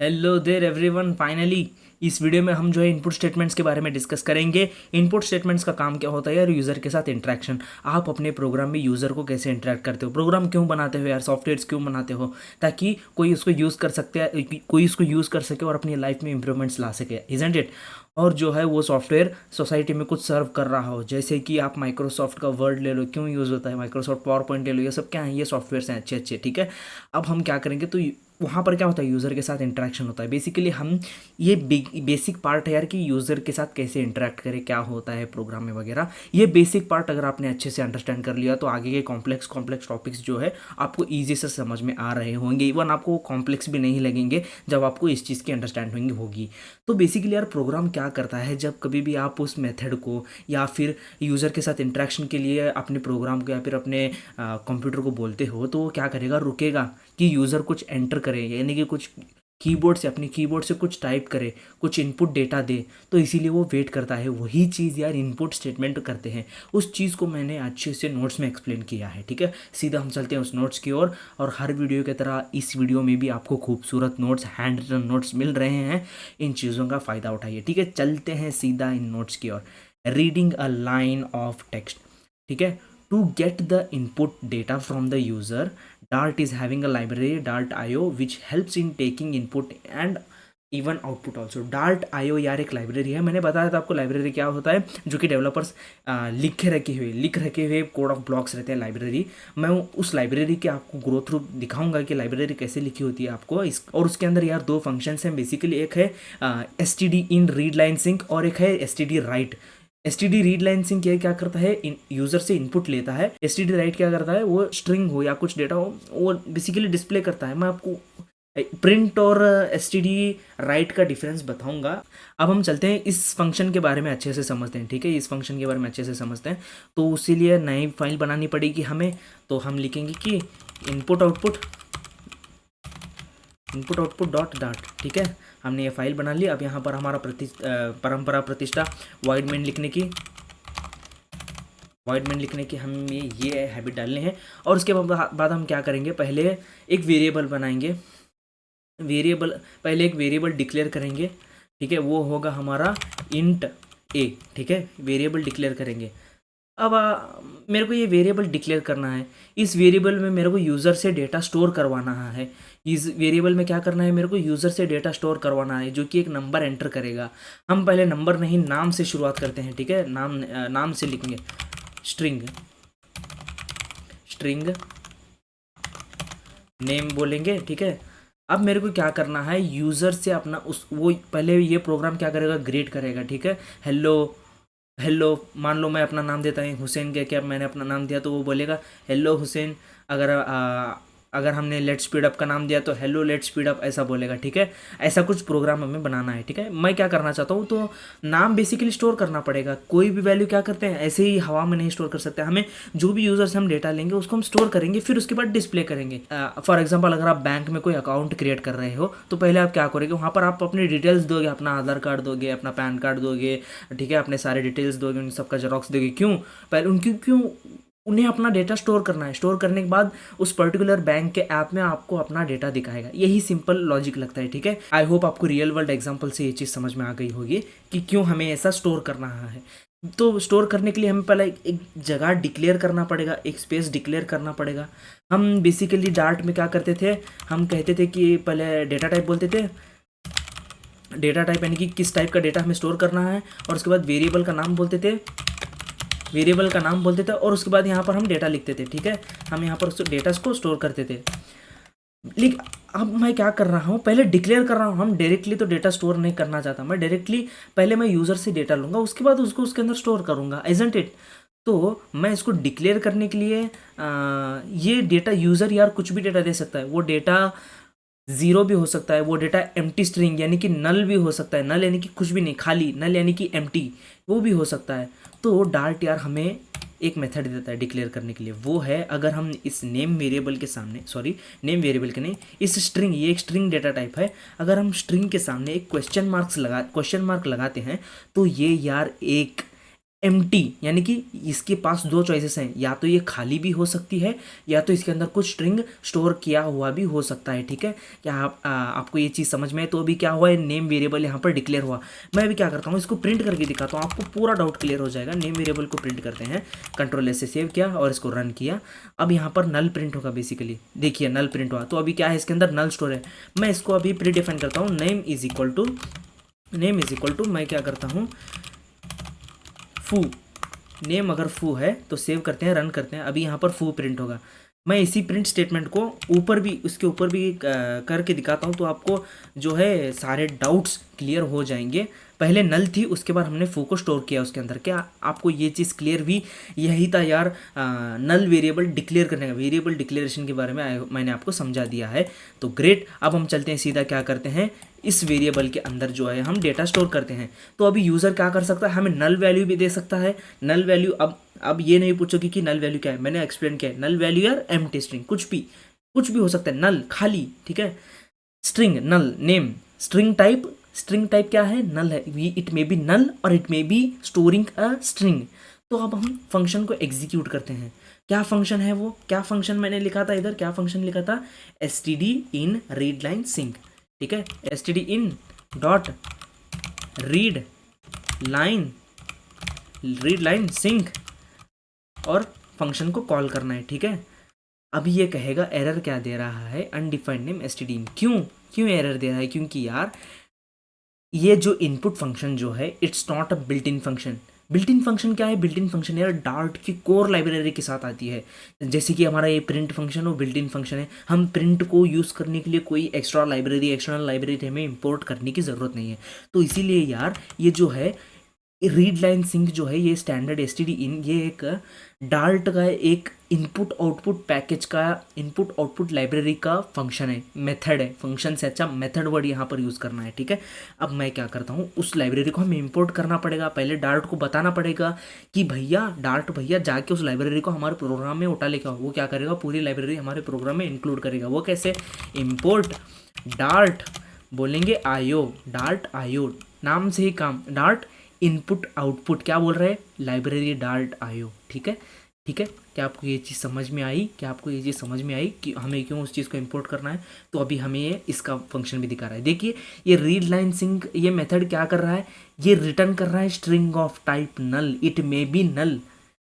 Hello there everyone, finally इस video में हम जो है इनपुट स्टेटमेंट्स के बारे में डिस्कस करेंगे। इनपुट स्टेटमेंट्स का काम क्या होता है यार? यूज़र के साथ इंटरेक्शन। आप अपने प्रोग्राम में यूज़र को कैसे इंटरेक्ट करते हो, प्रोग्राम क्यों बनाते हो यार, सॉफ्टवेयर्स क्यों बनाते हो? ताकि कोई उसको यूज़ कर सकते हैं, कोई उसको यूज़ कर सके और अपनी लाइफ में इंप्रूवमेंट्स ला सके, इजंट इट? और जो है वो सॉफ्टवेयर सोसाइटी में कुछ सर्व कर रहा हो। जैसे कि आप माइक्रोसॉफ्ट का वर्ड ले लो, क्यों यूज़ होता है? माइक्रोसॉफ्ट पावर पॉइंट ले लो, ये सब क्या है? ये सॉफ्टवेयर्स हैं अच्छे अच्छे, ठीक है। अब हम क्या करेंगे, तो वहाँ पर क्या होता है, यूज़र के साथ इंटरेक्शन होता है। बेसिकली हम ये बेसिक पार्ट है यार कि यूज़र के साथ कैसे इंटरेक्ट करें, क्या होता है प्रोग्राम में वगैरह। ये बेसिक पार्ट अगर आपने अच्छे से अंडरस्टैंड कर लिया तो आगे के कॉम्प्लेक्स कॉम्प्लेक्स टॉपिक्स जो है आपको ईजी से समझ में आ रहे होंगे। इवन आपको कॉम्प्लेक्स भी नहीं लगेंगे जब आपको इस चीज़ की अंडरस्टैंडिंग होगी। तो बेसिकली यार प्रोग्राम क्या करता है, जब कभी भी आप उस मेथड को या फिर यूज़र के साथ इंटरेक्शन के लिए अपने प्रोग्राम को या फिर अपने कंप्यूटर को बोलते हो, तो वो क्या करेगा, रुकेगा कि यूज़र कुछ एंटर करे, यानी कि कुछ कीबोर्ड से, अपनी कीबोर्ड से कुछ टाइप करे, कुछ इनपुट डेटा दे। तो इसीलिए वो वेट करता है। वही चीज़ यार इनपुट स्टेटमेंट करते हैं। उस चीज़ को मैंने अच्छे से नोट्स में एक्सप्लेन किया है, ठीक है। सीधा हम चलते हैं उस नोट्स की ओर। और हर वीडियो की तरह इस वीडियो में भी आपको खूबसूरत नोट्स, हैंड रिटन नोट्स मिल रहे हैं। इन चीज़ों का फ़ायदा उठाइए, ठीक है। चलते हैं सीधा इन नोट्स की ओर। Reading a line of text, ठीक है। To get the input data from the user, Dart is having a library Dart.io which helps in taking input and even output also. Dart IO यार एक library है, मैंने बताया था आपको library क्या होता है, जो कि डेवलपर्स लिख रखे हुए कोड ऑफ ब्लॉक्स रहते हैं लाइब्रेरी। मैं उस लाइब्रेरी के आपको ग्रो थ्रू दिखाऊंगा कि लाइब्रेरी कैसे लिखी होती है आपको इस। और उसके अंदर यार दो फंक्शंस हैं बेसिकली, एक है S T D in read line sync और एक है S T D write. S T D read line sync क्या करता है, यूजर से इनपुट लेता है। एस टी डी राइट क्या करता है, वो स्ट्रिंग हो या कुछ डेटा हो वो बेसिकली डिस्प्ले करता है। मैं आपको प्रिंट और एस टी डी राइट का डिफरेंस बताऊंगा। अब हम चलते हैं इस फंक्शन के बारे में अच्छे से समझते हैं, ठीक है। इस फंक्शन के बारे में अच्छे से समझते हैं तो उसी लिए नई फाइल बनानी पड़ेगी हमें। तो हम लिखेंगे कि इनपुट आउटपुट डॉट डाट, ठीक है। हमने ये फाइल बना ली। अब यहाँ पर हमारा परंपरा प्रतिष्ठा वाइड मेन लिखने की हमें ये हैबिट डालने हैं। और उसके बाद हम क्या करेंगे, पहले एक वेरिएबल बनाएंगे। पहले एक वेरिएबल डिक्लेयर करेंगे, ठीक है। वो होगा हमारा इंट ए, ठीक है। वेरिएबल डिक्लेयर करेंगे। अब मेरे को ये वेरिएबल डिक्लेयर करना है। इस वेरिएबल में मेरे को यूज़र से डेटा स्टोर करवाना है। इस वेरिएबल में क्या करना है, मेरे को यूज़र से डेटा स्टोर करवाना है, जो कि एक नंबर एंटर करेगा। हम पहले नंबर नहीं, नाम से शुरुआत करते हैं, ठीक है। नाम से लिखेंगे, स्ट्रिंग नेम बोलेंगे, ठीक है। अब मेरे को क्या करना है, यूज़र से अपना वो पहले ये प्रोग्राम क्या करेगा, ग्रीट करेगा, ठीक है। हेलो हेलो, मान लो मैं अपना नाम देता हूँ हुसैन, क्या मैंने अपना नाम दिया तो वो बोलेगा हेलो हुसैन। अगर हमने लेट स्पीड अप का नाम दिया तो हेलो लेट स्पीड अप ऐसा बोलेगा, ठीक है। ऐसा कुछ प्रोग्राम हमें बनाना है, ठीक है। मैं क्या करना चाहता हूँ, तो नाम बेसिकली स्टोर करना पड़ेगा। कोई भी वैल्यू क्या करते हैं, ऐसे ही हवा में नहीं स्टोर कर सकते। हमें जो भी यूज़र से हम डेटा लेंगे उसको हम स्टोर करेंगे, फिर उसके बाद डिस्प्ले करेंगे। फॉर एग्जाम्पल, अगर आप बैंक में कोई अकाउंट क्रिएट कर रहे हो तो पहले आप क्या करोगे, वहाँ पर आप अपनी डिटेल्स दोगे, अपना आधार कार्ड दोगे, अपना पैन कार्ड दोगे, ठीक है। अपने सारे डिटेल्स दोगे, उन सबका जेरोक्स दोगे। क्यों? पहले उनकी क्यों उन्हें अपना डेटा स्टोर करना है। स्टोर करने के बाद उस पर्टिकुलर बैंक के ऐप में आपको अपना डेटा दिखाएगा। यही सिंपल लॉजिक लगता है, ठीक है। आई होप आपको रियल वर्ल्ड एग्जांपल से ये चीज़ समझ में आ गई होगी कि क्यों हमें ऐसा स्टोर करना है। तो स्टोर करने के लिए हमें पहले एक जगह डिक्लेयर करना पड़ेगा, एक स्पेस डिक्लेयर करना पड़ेगा। हम बेसिकली डार्ट में क्या करते थे, हम कहते थे कि पहले डेटा टाइप बोलते थे। डेटा टाइप यानी कि किस टाइप का डेटा हमें स्टोर करना है, और उसके बाद वेरिएबल का नाम बोलते थे, और उसके बाद यहाँ पर हम डेटा लिखते थे, ठीक है। हम यहाँ पर उस डेटा को स्टोर करते थे। लेकिन अब मैं क्या कर रहा हूँ, पहले डिक्लेयर कर रहा हूँ। हम डायरेक्टली तो डेटा स्टोर नहीं करना चाहता मैं। डायरेक्टली पहले मैं यूज़र से डेटा लूँगा, उसके बाद उसको उसके अंदर स्टोर करूँगा, इजंट इट। तो मैं इसको डिक्लेयर करने के लिए ये डेटा यूज़र यार कुछ भी डेटा दे सकता है। वो डेटा ज़ीरो भी हो सकता है, वो डेटा एम्प्टी स्ट्रिंग यानी कि नल भी हो सकता है। नल यानी कि कुछ भी नहीं, खाली। नल यानी कि एम्प्टी, वो भी हो सकता है। तो डार्ट यार हमें एक मेथड देता है डिक्लेयर करने के लिए। वो है, अगर हम इस नेम वेरिएबल के सामने, सॉरी नेम वेरिएबल के नहीं, इस स्ट्रिंग, ये एक स्ट्रिंग डेटा टाइप है। अगर हम स्ट्रिंग के सामने एक क्वेश्चन मार्क लगाते हैं तो ये यार एक एम्प्टी, यानी कि इसके पास दो चॉइसेस हैं, या तो ये खाली भी हो सकती है या तो इसके अंदर कुछ स्ट्रिंग स्टोर किया हुआ भी हो सकता है। ठीक है, क्या आपको ये चीज़ समझ में है? तो अभी क्या हुआ है, नेम वेरिएबल यहाँ पर डिक्लेयर हुआ। मैं अभी क्या करता हूँ, इसको प्रिंट करके दिखाता हूँ, आपको पूरा डाउट क्लियर हो जाएगा। नेम वेरिएबल को प्रिंट करते हैं, कंट्रोल एस से सेव किया और इसको रन किया। अब यहाँ पर नल प्रिंट होगा, बेसिकली देखिए नल प्रिंट हुआ। तो अभी क्या है, इसके अंदर नल स्टोर है। मैं इसको अभी प्री डिफाइन करता हूँ, नेम इज इक्वल टू मैं क्या करता हूँ, फू। नेम अगर फू है तो सेव करते हैं, रन करते हैं। अभी यहाँ पर फू प्रिंट होगा। मैं इसी प्रिंट स्टेटमेंट को ऊपर भी, उसके ऊपर भी करके दिखाता हूँ, तो आपको जो है सारे डाउट्स क्लियर हो जाएंगे। पहले नल थी, उसके बाद हमने फू को स्टोर किया उसके अंदर। क्या आपको ये चीज़ क्लियर हुई? यही था यार नल वेरिएबल डिक्लेयर करने का, वेरिएबल डिक्लेरेशन के बारे में मैंने आपको समझा दिया है। तो ग्रेट, अब हम चलते हैं सीधा, क्या करते हैं, इस वेरिएबल के अंदर जो है हम डेटा स्टोर करते हैं। तो अभी यूज़र क्या कर सकता है, हमें नल वैल्यू भी दे सकता है। नल वैल्यू, अब ये नहीं पूछोगे कि नल वैल्यू क्या है, मैंने एक्सप्लेन किया है। नल वैल्यू यार एम्प्टी स्ट्रिंग, कुछ भी हो सकता है, नल खाली। ठीक है, स्ट्रिंग नल नेम, स्ट्रिंग टाइप क्या है, नल है। इट मे बी नल और it may B storing a string. तो अब हम फंक्शन को एग्जीक्यूट करते हैं। क्या फंक्शन है वो, क्या फंक्शन मैंने लिखा था इधर, क्या फंक्शन लिखा था, std in read line sync. ठीक है, std in dot read line sync और फंक्शन को कॉल करना है। ठीक है, अभी ये कहेगा एरर क्या दे रहा है, अनडिफाइंड नेम std in। क्यों एरर दे रहा है, क्योंकि यार ये जो इनपुट फंक्शन जो है, it's not a built in function. Built in function क्या है, बिल्ट इन फंक्शन यार डार्ट की कोर लाइब्रेरी के साथ आती है। जैसे कि हमारा ये प्रिंट फंक्शन वो बिल्ट इन फंक्शन है। हम प्रिंट को यूज़ करने के लिए कोई एक्सटर्नल लाइब्रेरी हमें इंपोर्ट करने की ज़रूरत नहीं है। तो इसीलिए यार ये जो है रीड लाइन सिंक जो है, ये स्टैंडर्ड std in, ये एक डार्ट का एक इनपुट आउटपुट पैकेज का, इनपुट आउटपुट लाइब्रेरी का फंक्शन है, मेथड है। फंक्शन से अच्छा मेथड वर्ड यहाँ पर यूज़ करना है। ठीक है, अब मैं क्या करता हूँ, उस लाइब्रेरी को हमें इंपोर्ट करना पड़ेगा। पहले डार्ट को बताना पड़ेगा कि डार्ट भैया जाके उस लाइब्रेरी को हमारे प्रोग्राम में उठा लेकर आओ। वो क्या करेगा, पूरी लाइब्रेरी हमारे प्रोग्राम में इंक्लूड करेगा। वो कैसे, इम्पोर्ट डार्ट, बोलेंगे डार्ट आयो, नाम से ही काम, डार्ट इनपुट आउटपुट, क्या बोल रहे हैं, लाइब्रेरी डार्ट आयो। ठीक है, क्या आपको ये चीज़ समझ में आई, कि हमें क्यों उस चीज़ को इंपोर्ट करना है? तो अभी हमें ये इसका फंक्शन भी दिखा रहा है। देखिए ये रीड लाइन सिंक, ये मेथड क्या कर रहा है, ये रिटर्न कर रहा है string of type null, it may be null.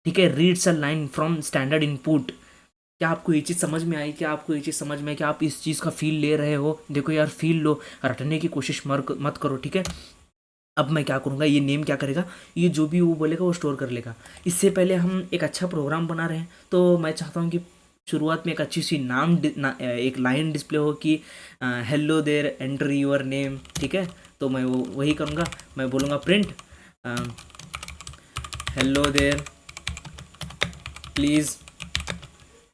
ठीक है, reads a line from standard input. क्या आपको ये चीज़ समझ में आई, क्या आप इस चीज़ का फील ले रहे हो? देखो यार, फील लो, रटने की कोशिश मत करो। ठीक है, अब मैं क्या करूँगा, ये नेम क्या करेगा, ये जो भी वो बोलेगा वो स्टोर कर लेगा। इससे पहले हम एक अच्छा प्रोग्राम बना रहे हैं, तो मैं चाहता हूँ कि शुरुआत में एक अच्छी सी एक लाइन डिस्प्ले हो कि hello there enter your name. ठीक है, तो मैं वही करूँगा, मैं बोलूँगा print hello there please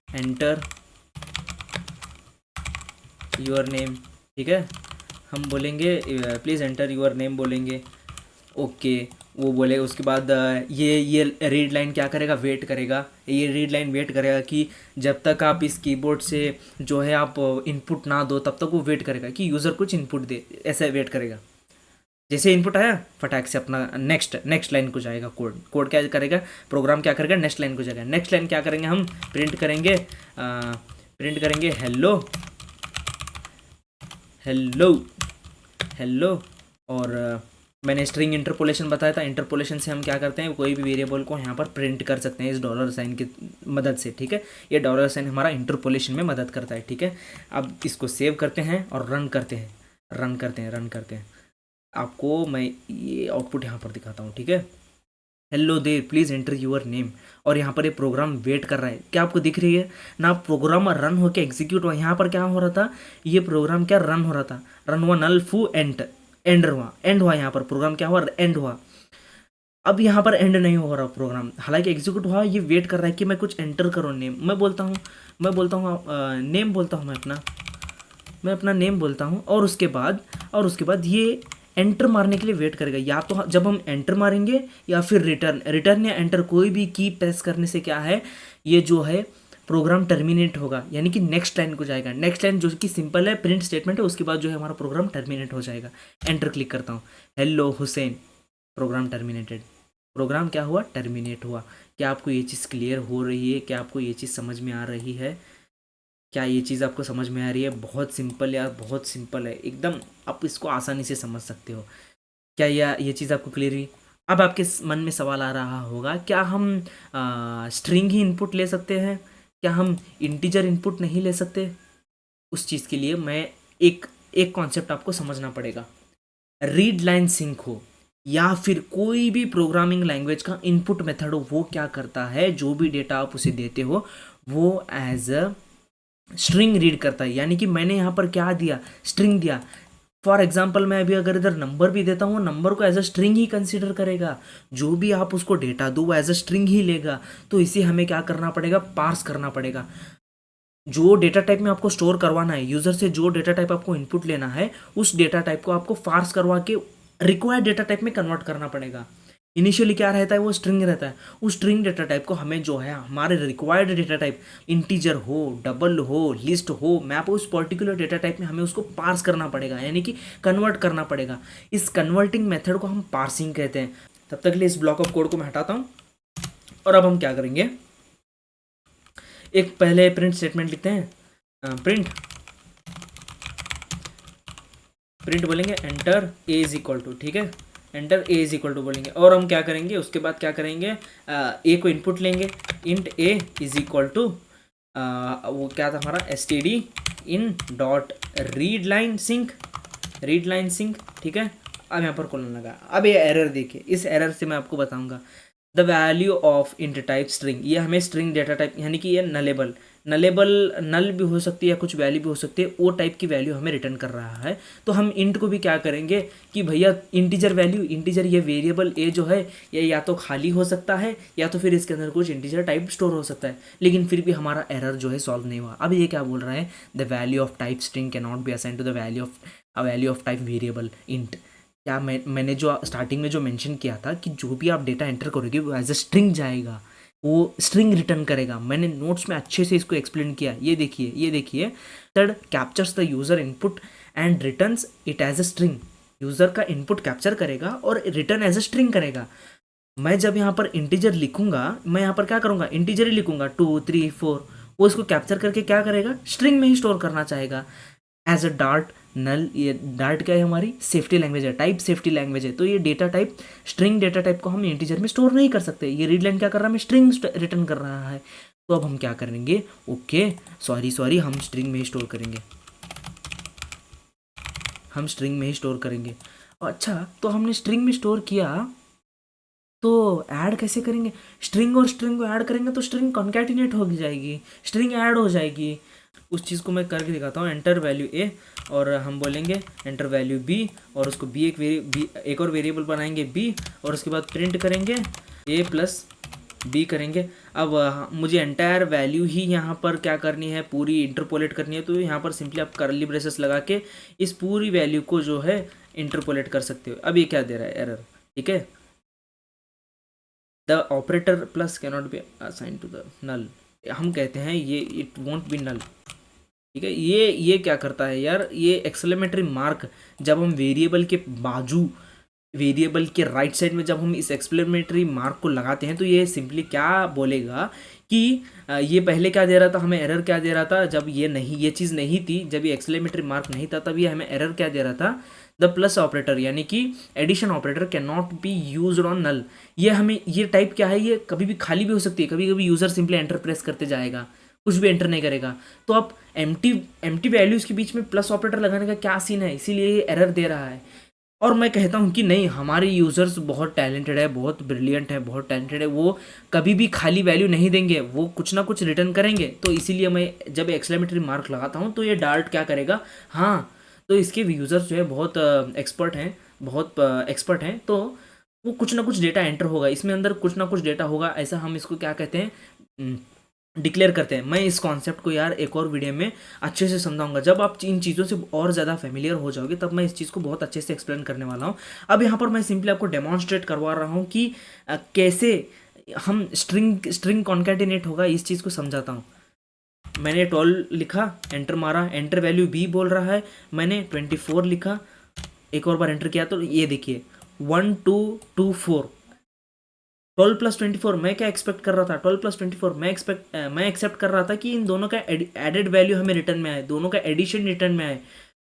enter your name. ठीक है, हम बोलेंगे प्लीज़ एंटर योर नेम बोलेंगे, ओके। वो बोले, उसके बाद ये रीड लाइन क्या करेगा, वेट करेगा। ये रीड लाइन वेट करेगा कि जब तक आप इस कीबोर्ड से जो है आप इनपुट ना दो, तब तक वो वेट करेगा कि यूज़र कुछ इनपुट दे, ऐसे वेट करेगा। जैसे इनपुट आया, फटाक से अपना नेक्स्ट लाइन को जाएगा। कोड क्या करेगा, प्रोग्राम क्या करेगा, नेक्स्ट लाइन को जाएगा। नेक्स्ट लाइन क्या करेंगे, हम प्रिंट करेंगे हेलो। और मैंने स्ट्रिंग इंटरपोलेशन बताया था। इंटरपोलेशन से हम क्या करते हैं, कोई भी वेरिएबल को यहाँ पर प्रिंट कर सकते हैं इस डॉलर साइन की मदद से। ठीक है, ये डॉलर साइन हमारा इंटरपोलेशन में मदद करता है। ठीक है, अब इसको सेव करते हैं और रन करते हैं। आपको मैं ये आउटपुट यहाँ पर दिखाता हूँ। ठीक है, hello there please enter your name, और यहाँ पर ये प्रोग्राम वेट कर रहा है। क्या आपको दिख रही है ना, प्रोग्राम रन होकर एग्जीक्यूट हुआ। यहाँ पर क्या हो रहा था, ये प्रोग्राम क्या रन हो रहा था, रन हुआ, नल फू एंड हुआ। यहाँ पर प्रोग्राम क्या हुआ, एंड हुआ। अब यहाँ पर एंड नहीं हो रहा प्रोग्राम, हालांकि एग्जीक्यूट हुआ, ये वेट कर रहा है कि मैं कुछ एंटर करूँ। नेम मैं बोलता हूँ नेम बोलता हूँ, मैं अपना नेम बोलता हूँ। और उसके बाद ये एंटर मारने के लिए वेट करेगा। या तो जब हम एंटर मारेंगे या फिर रिटर्न या एंटर, कोई भी की प्रेस करने से क्या है, ये जो है प्रोग्राम टर्मिनेट होगा, यानी कि नेक्स्ट लाइन को जाएगा। नेक्स्ट लाइन जो कि सिंपल है, प्रिंट स्टेटमेंट है, उसके बाद जो है हमारा प्रोग्राम टर्मिनेट हो जाएगा। एंटर क्लिक करता हूँ, hello Hussain, program terminated. Program क्या हुआ, टर्मिनेट हुआ। क्या आपको ये चीज़ क्लियर हो रही है? क्या आपको ये चीज़ समझ में आ रही है? क्या ये चीज़ आपको समझ में आ रही है? बहुत सिंपल यार, बहुत सिंपल है एकदम, आप इसको आसानी से समझ सकते हो। क्या ये चीज़ आपको क्लियर हुई? अब आपके मन में सवाल आ रहा होगा, क्या हम स्ट्रिंग ही इनपुट ले सकते हैं? क्या हम इंटीजर इनपुट नहीं ले सकते? उस चीज़ के लिए मैं एक एक कॉन्सेप्ट आपको समझना पड़ेगा। रीड लाइन सिंक हो या फिर कोई भी प्रोग्रामिंग लैंग्वेज का इनपुट मेथड हो, वो क्या करता है, जो भी डेटा आप उसे देते हो वो एज अ स्ट्रिंग रीड करता है। यानी कि मैंने यहाँ पर क्या दिया, स्ट्रिंग दिया। फॉर एग्जाम्पल मैं अभी अगर इधर नंबर भी देता हूँ, नंबर को एज अ स्ट्रिंग ही कंसिडर करेगा। जो भी आप उसको डेटा दो वो एज अ स्ट्रिंग ही लेगा। तो इसे हमें क्या करना पड़ेगा, पार्स करना पड़ेगा। जो डेटा टाइप में आपको स्टोर करवाना है, यूजर से जो डेटा टाइप आपको इनपुट लेना है, उस डेटा टाइप को आपको पार्स करवा के रिक्वायर्ड डेटा टाइप में कन्वर्ट करना पड़ेगा। इनिशियली क्या रहता है, वो स्ट्रिंग रहता है। उस स्ट्रिंग डेटा टाइप को हमें जो है हमारे रिक्वायर्ड डेटा टाइप, इंटीजर हो, डबल हो, लिस्ट हो, मैप हो, उस पर्टिकुलर डेटा टाइप में हमें उसको पार्स करना पड़ेगा, यानी कि कन्वर्ट करना पड़ेगा। इस कन्वर्टिंग मेथड को हम पार्सिंग कहते हैं। तब तक के लिए इस ब्लॉक ऑफ कोड को मैं हटाता हूँ और अब हम क्या करेंगे, एक पहले प्रिंट स्टेटमेंट लिखते हैं। प्रिंट बोलेंगे enter A is equal to, ठीक है, enter A is equal to बोलेंगे। और हम क्या करेंगे, उसके बाद क्या करेंगे, ए को इनपुट लेंगे, int A is equal to वो क्या था हमारा, S T D in dot read line sync, read line sync, ठीक है। अब यहाँ पर कॉलन लगा। अब ये एरर देखिए, इस एरर से मैं आपको बताऊंगा। The value of int type string, ये हमें स्ट्रिंग डेटा टाइप, यानी कि ये नलेबल नल भी हो सकती है या कुछ वैल्यू भी हो सकती है, वो टाइप की वैल्यू हमें रिटर्न कर रहा है। तो हम इंट को भी क्या करेंगे कि भैया इंटीजर वैल्यू, इंटीजर ये वेरिएबल ए जो है ये या तो खाली हो सकता है या तो फिर इसके अंदर कुछ इंटीजर टाइप स्टोर हो सकता है। लेकिन फिर भी हमारा एरर जो है सॉल्व नहीं हुआ। अब ये क्या बोल रहा है, the value of type string can not be assign to the value of type variable int. क्या मैंने जो स्टार्टिंग में जो मेंशन किया था कि जो भी आप डेटा एंटर करोगे वो एज अ स्ट्रिंग जाएगा, वो स्ट्रिंग रिटर्न करेगा। मैंने नोट्स में अच्छे से इसको एक्सप्लेन किया। ये देखिए, ये देखिए, third captures the user input and returns it as a string. User का इनपुट कैप्चर करेगा और रिटर्न एज अ स्ट्रिंग करेगा। मैं जब यहाँ पर इंटीजर लिखूंगा, मैं यहाँ पर क्या करूँगा, इंटीजर ही लिखूंगा 2 3 4, वो इसको कैप्चर करके क्या करेगा, स्ट्रिंग में ही स्टोर करना चाहेगा एज अ डार्ट नल। ये डार्ट क्या है, हमारी सेफ्टी लैंग्वेज है, टाइप सेफ्टी लैंग्वेज है। तो ये data type, string data type को हम इंटीजर में स्टोर नहीं कर सकते। ये रीड लाइन क्या कर रहा है, हमें स्ट्रिंग रिटर्न कर रहा है। तो अब हम क्या करेंगे, ओके सॉरी हम स्ट्रिंग में ही स्टोर करेंगे, हम स्ट्रिंग में ही स्टोर करेंगे। अच्छा, तो हमने स्ट्रिंग में स्टोर किया, तो ऐड कैसे करेंगे, स्ट्रिंग और स्ट्रिंग को ऐड करेंगे तो स्ट्रिंग कॉन्कैटिनेट हो जाएगी, स्ट्रिंग ऐड हो जाएगी। उस चीज़ को मैं करके दिखाता हूँ। एंटर वैल्यू ए और हम बोलेंगे एंटर वैल्यू बी, और उसको बी एक और वेरिएबल बनाएंगे बी, और उसके बाद प्रिंट करेंगे ए प्लस बी करेंगे। अब मुझे एंटायर वैल्यू ही यहाँ पर क्या करनी है, पूरी इंटरपोलेट करनी है। तो यहाँ पर सिंपली आप करली ब्रेसेस लगा के इस पूरी वैल्यू को जो है इंटरपोलेट कर सकते हो। अब ये क्या दे रहा है, एरर, ठीक है। The operator plus can not be assign to the null. हम कहते हैं ये इट वॉन्ट बी नल, ठीक है। ये क्या करता है यार, ये एक्सक्लेमेटरी मार्क जब हम वेरिएबल के बाजू, वेरिएबल के राइट साइड में जब हम इस एक्सक्लेमेटरी मार्क को लगाते हैं, तो ये सिंपली क्या बोलेगा कि ये पहले क्या दे रहा था, हमें एरर क्या दे रहा था, जब ये नहीं, ये चीज़ नहीं थी, जब ये एक्सक्लेमेटरी मार्क नहीं था, तब ये हमें एरर क्या दे रहा था, द प्लस ऑपरेटर यानी कि addition operator can not be used on null. ये हमें, ये टाइप क्या है, ये कभी भी खाली भी हो सकती है। कभी कभी यूज़र सिंपली एंटर प्रेस करते जाएगा, कुछ भी एंटर नहीं करेगा। तो आप एम्प्टी वैल्यूज़ के बीच में प्लस ऑपरेटर लगाने का क्या सीन है, इसीलिए ये एरर दे रहा है। और मैं कहता हूँ कि नहीं, हमारे यूज़र्स बहुत टैलेंटेड है, बहुत ब्रिलियंट है, बहुत टैलेंटेड है, वो कभी भी खाली वैल्यू नहीं देंगे, वो कुछ ना कुछ रिटर्न करेंगे। तो इसीलिए मैं जब एक्सक्लेमेटरी मार्क लगाता हूँ तो ये डार्ट क्या करेगा, हाँ, तो इसके यूज़र्स जो है बहुत एक्सपर्ट हैं, बहुत एक्सपर्ट हैं। तो वो कुछ ना कुछ डेटा एंटर होगा, इसमें अंदर कुछ ना कुछ डेटा होगा, ऐसा हम इसको क्या कहते हैं, डिक्लेयर करते हैं। मैं इस कॉन्सेप्ट को यार एक और वीडियो में अच्छे से समझाऊंगा। जब आप इन चीज़ों से और ज़्यादा फेमिलियर हो जाओगे तब मैं इस चीज़ को बहुत अच्छे से एक्सप्लेन करने वाला हूँ। अब यहाँ पर मैं सिंपली आपको डेमॉन्स्ट्रेट करवा रहा हूँ कि कैसे हम स्ट्रिंग कॉन्कैटिनेट होगा, इस चीज़ को समझाता हूँ। मैंने 12 लिखा, एंटर मारा, एंटर वैल्यू बी बोल रहा है, मैंने 24 लिखा, एक और बार एंटर किया, तो ये देखिए 1 2 2 4 12+24 मैं क्या एक्सपेक्ट कर रहा था, 12+24 मैं एक्सेप्ट कर रहा था कि इन दोनों का एडेड वैल्यू हमें रिटर्न में आए, दोनों का एडिशन रिटर्न में आए,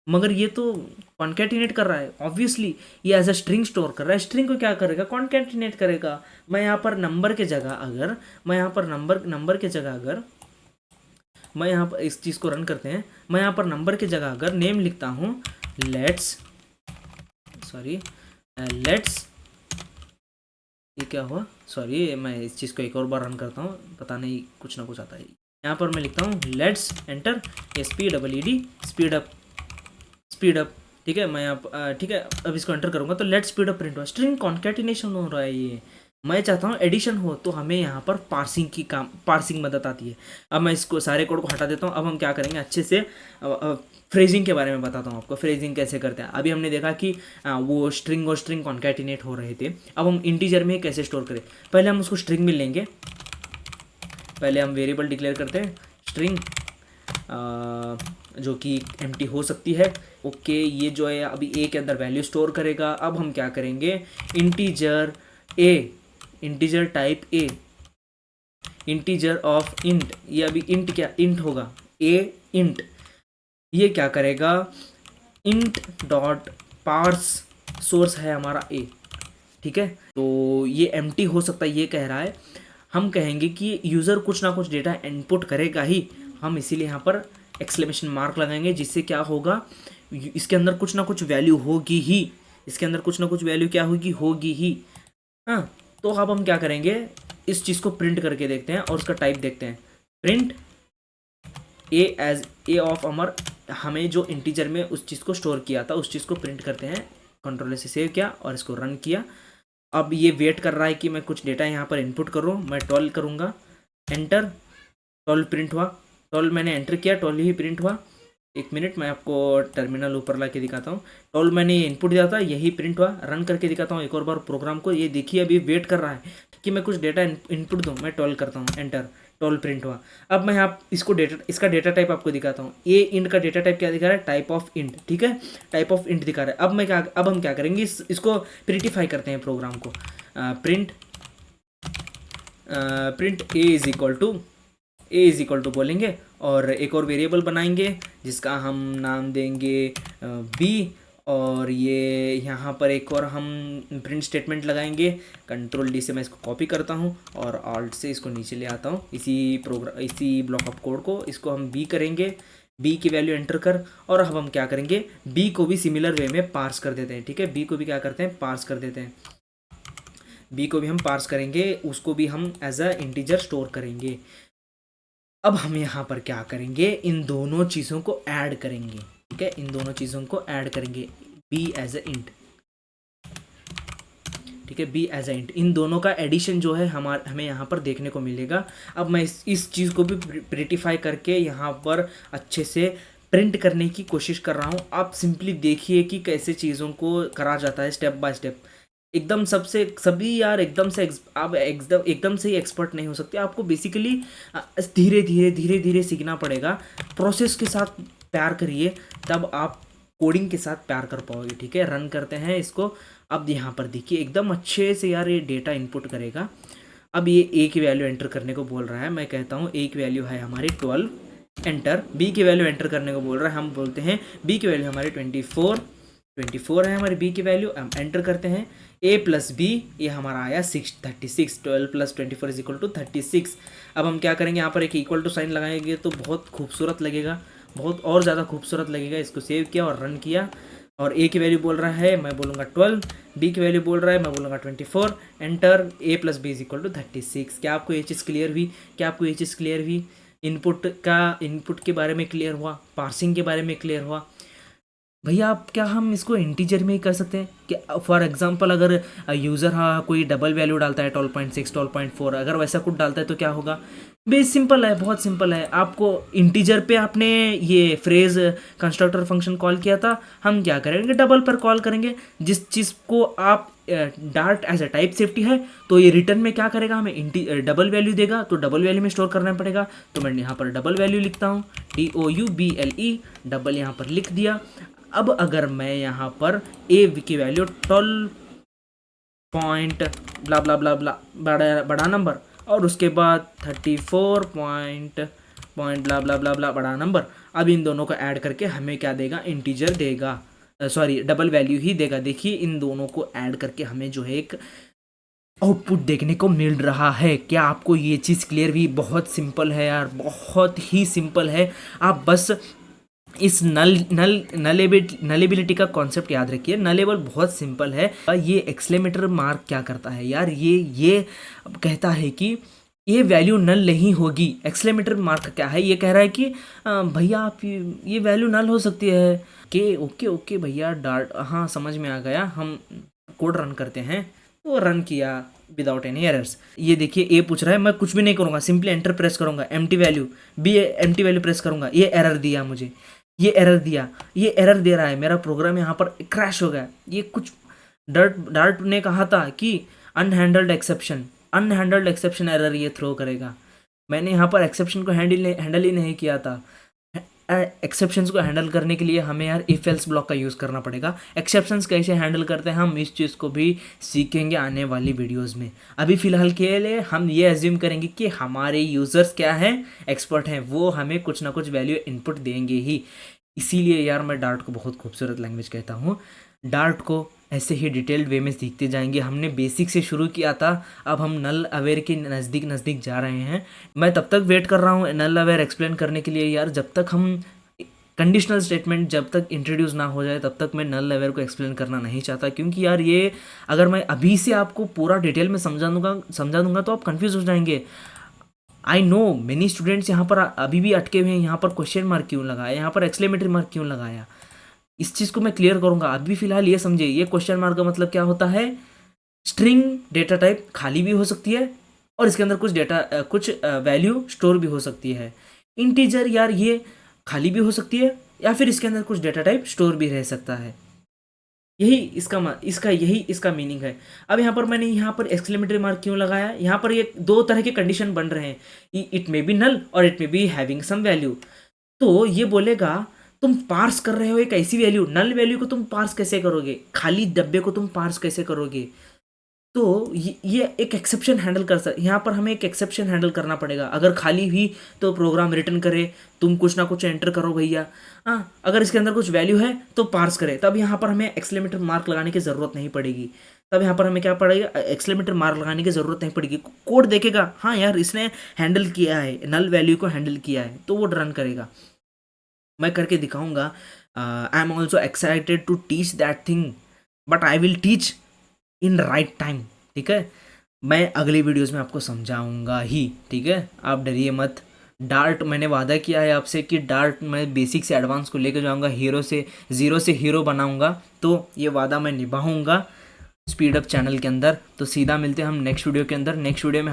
मगर ये तो कॉन्केटिनेट कर रहा है। ऑब्वियसली ये एज अ स्ट्रिंग स्टोर कर रहा है, स्ट्रिंग को क्या करेगा, कॉन्केटिनेट करेगा। मैं यहाँ पर नंबर के जगह अगर मैं यहाँ पर नंबर के जगह अगर मैं यहाँ पर इस चीज़ को रन करते हैं, मैं यहाँ पर नंबर के जगह अगर नेम लिखता हूँ लेट्स ये क्या हुआ, सॉरी मैं इस चीज़ को एक और बार रन करता हूँ, पता नहीं कुछ ना कुछ आता है। यहाँ पर मैं लिखता हूँ let's enter SPEED speed up, ठीक है। मैं यहाँ ठीक है, अब इसको एंटर करूँगा तो लेट्स स्पीड अप प्रिंट हुआ, स्ट्रिंग कॉन्केटिनेशन हो रहा है ये। मैं चाहता हूँ एडिशन हो, तो हमें यहाँ पर पार्सिंग मदद आती है। अब मैं इसको सारे कोड को हटा देता हूँ। अब हम क्या करेंगे, अच्छे से फ्रेजिंग के बारे में बताता हूँ आपको, फ्रेजिंग कैसे करते हैं। अभी हमने देखा कि वो स्ट्रिंग और स्ट्रिंग कॉन्केटिनेट हो रहे थे। अब हम इंटीजर में कैसे स्टोर करें, पहले हम उसको स्ट्रिंग में लेंगे, पहले हम वेरिएबल डिक्लेयर करते हैं स्ट्रिंग जो कि एम्प्टी हो सकती है। ओके, ये जो है अभी ए के अंदर वैल्यू स्टोर करेगा। अब हम क्या करेंगे, integer type A, integer of int, ये अभी इंट क्या इंट होगा, ए इंट, ये क्या करेगा, इंट डॉट पार्स सोर्स है हमारा ए, ठीक है। तो ये एम्प्टी हो सकता है, ये कह रहा है। हम कहेंगे कि यूज़र कुछ ना कुछ डेटा इनपुट करेगा ही, हम इसीलिए यहाँ पर एक्सक्लेमेशन मार्क लगाएंगे, जिससे क्या होगा, इसके अंदर कुछ ना कुछ वैल्यू होगी ही, इसके अंदर कुछ ना कुछ वैल्यू क्या होगी ही। हाँ, तो अब हम क्या करेंगे, इस चीज़ को प्रिंट करके देखते हैं और उसका टाइप देखते हैं। Print A as A of Amar, हमें जो इंटीजर में उस चीज़ को स्टोर किया था उस चीज़ को प्रिंट करते हैं। कंट्रोल से सेव किया और इसको रन किया। अब ये वेट कर रहा है कि मैं कुछ डेटा यहाँ पर इनपुट करूँ। मैं 12 करूँगा, एंटर, 12 प्रिंट हुआ। 12 मैंने एंटर किया, 12 ही प्रिंट हुआ। एक मिनट, मैं आपको टर्मिनल ऊपर ला के दिखाता हूँ। 12 मैंने ये इनपुट दिया था, यही प्रिंट हुआ। रन करके दिखाता हूँ एक और बार प्रोग्राम को। ये देखिए अभी वेट कर रहा है कि मैं कुछ डेटा इनपुट दूँ। मैं 12 करता हूँ, एंटर, 12 प्रिंट हुआ। अब मैं यहाँ इसका डेटा टाइप आपको दिखाता हूँ। ए इंट का डेटा टाइप क्या दिखा रहा है, टाइप ऑफ इंट, ठीक है, टाइप ऑफ इंट दिखा रहा है। अब हम क्या करेंगे, इसको प्रिंटिफाई करते हैं प्रोग्राम को। Print A is equal to बोलेंगे और एक और वेरिएबल बनाएंगे जिसका हम नाम देंगे बी, और ये यहाँ पर एक और हम प्रिंट स्टेटमेंट लगाएंगे। कंट्रोल डी से मैं इसको कॉपी करता हूँ और ऑल्ट से इसको नीचे ले आता हूँ। इसी ब्लॉक ऑफ कोड को इसको हम बी करेंगे, बी की वैल्यू एंटर कर। और अब हम क्या करेंगे, बी को भी सिमिलर वे में पार्स कर देते हैं, ठीक है। बी को भी क्या करते हैं, पार्स कर देते हैं। बी को भी हम पार्स करेंगे, उसको भी हम एज अ इंटीजर स्टोर करेंगे। अब हम यहाँ पर क्या करेंगे, इन दोनों चीज़ों को ऐड करेंगे, ठीक है, इन दोनों चीज़ों को ऐड करेंगे। बी एज अ इंट, ठीक है, बी एज अ इंट, इन दोनों का एडिशन जो है हमें यहाँ पर देखने को मिलेगा। अब मैं इस चीज़ को भी प्रिटिफाई करके यहाँ पर अच्छे से प्रिंट करने की कोशिश कर रहा हूँ। आप सिंपली देखिए कि कैसे चीज़ों को करा जाता है स्टेप बाय स्टेप। एकदम सभी यार आप एकदम से ही एक्सपर्ट नहीं हो सकते। आपको बेसिकली धीरे धीरे सीखना पड़ेगा। प्रोसेस के साथ प्यार करिए, तब आप कोडिंग के साथ प्यार कर पाओगे, ठीक है। रन करते हैं इसको। अब यहाँ पर देखिए एकदम अच्छे से यार ये डेटा इनपुट करेगा। अब ये ए की वैल्यू एंटर करने को बोल रहा है। मैं कहता हूँ ए की वैल्यू है हमारी 12, एंटर। बी की वैल्यू एंटर करने को बोल रहा है, हम बोलते हैं बी की वैल्यू हमारी 24 है हमारी बी की वैल्यू। हम एंटर करते हैं a प्लस बी, ये हमारा आया 36। 12 प्लस 24 इज इक्वल टू 36। अब हम क्या करेंगे, यहाँ पर एक इक्वल टू साइन लगाएंगे तो बहुत खूबसूरत लगेगा, बहुत और ज़्यादा खूबसूरत लगेगा। इसको सेव किया और रन किया। और a की वैल्यू बोल रहा है, मैं बोलूँगा 12, b की वैल्यू बोल रहा है, मैं बोलूँगा 24, enter. a plus B is equal to 36। क्या आपको ये चीज़ क्लियर हुई? इनपुट के बारे में क्लियर हुआ, पार्सिंग के बारे में क्लियर हुआ। भैया आप क्या हम इसको इंटीजर में ही कर सकते हैं कि फॉर एग्जांपल अगर यूज़र कोई डबल वैल्यू डालता है 12.6 12.4, अगर वैसा कुछ डालता है तो क्या होगा? सिंपल है, बहुत सिंपल है। आपको इंटीजर पे आपने ये फ्रेज कंस्ट्रक्टर फंक्शन कॉल किया था, हम क्या करेंगे, डबल पर कॉल करेंगे। जिस चीज़ को आप Dart as a type safety है, तो ये रिटर्न में क्या करेगा, हमें डबल वैल्यू देगा, तो डबल वैल्यू में स्टोर करना पड़ेगा। तो मैं यहाँ पर डबल वैल्यू लिखता हूँ, DOUBLE, डबल यहाँ पर लिख दिया। अब अगर मैं यहाँ पर ए की वैल्यू पॉइंट ब्ला ब्ला ब्ला ब्ला बड़ा नंबर, और उसके बाद 34 पॉइंट ब्ला ब्ला ब्ला ब्ला बड़ा नंबर। अब इन दोनों को ऐड करके हमें क्या देगा, इंटीजर देगा, सॉरी डबल वैल्यू ही देगा। देखिए इन दोनों को ऐड करके हमें जो है एक आउटपुट देखने को मिल रहा है। क्या आपको ये चीज़ क्लियर हुई? बहुत सिंपल है यार, बहुत ही सिंपल है। आप बस इस नलेबिलिटी का कॉन्सेप्ट याद रखिए। नलेबल बहुत सिंपल है। ये एक्सक्लेमेटर मार्क क्या करता है यार, ये कहता है कि ये वैल्यू नल नहीं होगी। एक्सक्लेमेटर मार्क क्या है, ये कह रहा है कि भैया आप ये वैल्यू नल हो सकती है। ओके ओके भैया डार्ट, हाँ समझ में आ गया। हम कोड रन करते हैं, तो रन किया विदाउट एनी एरर्स। ये देखिए ए पूछ रहा है, मैं कुछ भी नहीं करूँगा, सिंपली एंटर प्रेस करूँगा, empty value empty value press करूँगा। ये एरर दिया मुझे, ये एरर दिया, ये एरर दे रहा है, मेरा प्रोग्राम यहाँ पर क्रैश हो गया। ये कुछ डार्ट ने कहा था कि अनहैंडल्ड एक्सेप्शन एरर ये थ्रो करेगा। मैंने यहाँ पर एक्सेप्शन को हैंडल ही नहीं किया था। एक्सेप्शंस को हैंडल करने के लिए हमें यार इफ एल्स ब्लॉक का यूज़ करना पड़ेगा। एक्सेप्शंस कैसे हैंडल करते हैं हम इस चीज़ को भी सीखेंगे आने वाली वीडियोस में। अभी फ़िलहाल के लिए हम ये एज्यूम करेंगे कि हमारे यूज़र्स क्या हैं, एक्सपर्ट हैं, वो हमें कुछ ना कुछ वैल्यू इनपुट देंगे ही। इसीलिए यार मैं डार्ट को बहुत खूबसूरत लैंग्वेज कहता हूँ। डार्ट को ऐसे ही डिटेल्ड वे में सीखते जाएंगे। हमने बेसिक से शुरू किया था, अब हम नल अवेयर के नज़दीक जा रहे हैं। मैं तब तक वेट कर रहा हूँ नल अवेयर एक्सप्लेन करने के लिए यार, जब तक हम कंडीशनल स्टेटमेंट जब तक इंट्रोड्यूस ना हो जाए तब तक मैं नल अवेयर को एक्सप्लेन करना नहीं चाहता। क्योंकि यार ये अगर मैं अभी से आपको पूरा डिटेल में समझा दूंगा तो आप कन्फ्यूज़ हो जाएंगे। आई नो मेनी स्टूडेंट्स यहाँ पर अभी भी अटके हुए हैं, यहाँ पर क्वेश्चन मार्क क्यों लगाया, यहाँ पर एक्सक्लेमेटरी मार्क क्यों लगाया। इस चीज़ को मैं क्लियर करूँगा। अभी फिलहाल ये समझिए, ये क्वेश्चन मार्क का मतलब क्या होता है, स्ट्रिंग डेटा टाइप खाली भी हो सकती है और इसके अंदर कुछ वैल्यू स्टोर भी हो सकती है। इंटीजर यार ये खाली भी हो सकती है या फिर इसके अंदर कुछ डेटा टाइप स्टोर भी रह सकता है। यही इसका मीनिंग है। अब यहाँ पर मैंने यहाँ पर एक्सक्लेमेटरी मार्क क्यों लगाया, यहाँ पर ये दो तरह के कंडीशन बन रहे हैं, इट मे बी नल और it may be having some value. तो ये बोलेगा तुम पार्स कर रहे हो एक ऐसी वैल्यू, नल वैल्यू को तुम पार्स कैसे करोगे, खाली डब्बे को तुम पार्स कैसे करोगे। तो ये एक एक्सेप्शन हैंडल कर सकते, यहाँ पर हमें एक एक्सेप्शन हैंडल करना पड़ेगा। अगर खाली हुई तो प्रोग्राम रिटर्न करे, तुम कुछ ना कुछ एंटर करो भैया। हाँ, अगर इसके अंदर कुछ वैल्यू है तो पार्स करे, तब यहाँ पर हमें एक्सक्लेमेटर मार्क लगाने की ज़रूरत नहीं पड़ेगी। तब यहाँ पर हमें क्या पड़ेगा, एक्सक्लेमेटर मार्क लगाने की ज़रूरत नहीं पड़ेगी। कोड देखेगा हाँ यार इसने हैंडल किया है, नल वैल्यू को हैंडल किया है, तो वो रन करेगा। मैं करके दिखाऊंगा। I am also excited to teach that thing, but I will teach in right time. ठीक है, मैं अगली वीडियोस में आपको समझाऊंगा ही। ठीक है, आप डरिए मत। डार्ट मैंने वादा किया है आपसे कि डार्ट मैं बेसिक से एडवांस को लेकर जाऊंगा, ज़ीरो से हीरो बनाऊंगा, तो ये वादा मैं निभाऊंगा स्पीड अप चैनल के अंदर। तो सीधा मिलते हैं हम नेक्स्ट वीडियो के अंदर। नेक्स्ट वीडियो में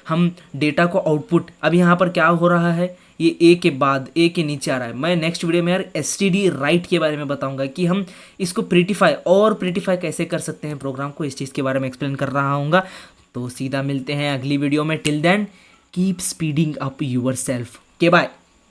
हम डेटा को आउटपुट, अब यहाँ पर क्या हो रहा है, ये ए के बाद ए के नीचे आ रहा है। मैं नेक्स्ट वीडियो में यार एसटीडी राइट के बारे में बताऊंगा कि हम इसको प्रीटिफाई कैसे कर सकते हैं प्रोग्राम को, इस चीज़ के बारे में एक्सप्लेन कर रहा हूँगा। तो सीधा मिलते हैं अगली वीडियो में। Till then keep speeding up yourself के बाय।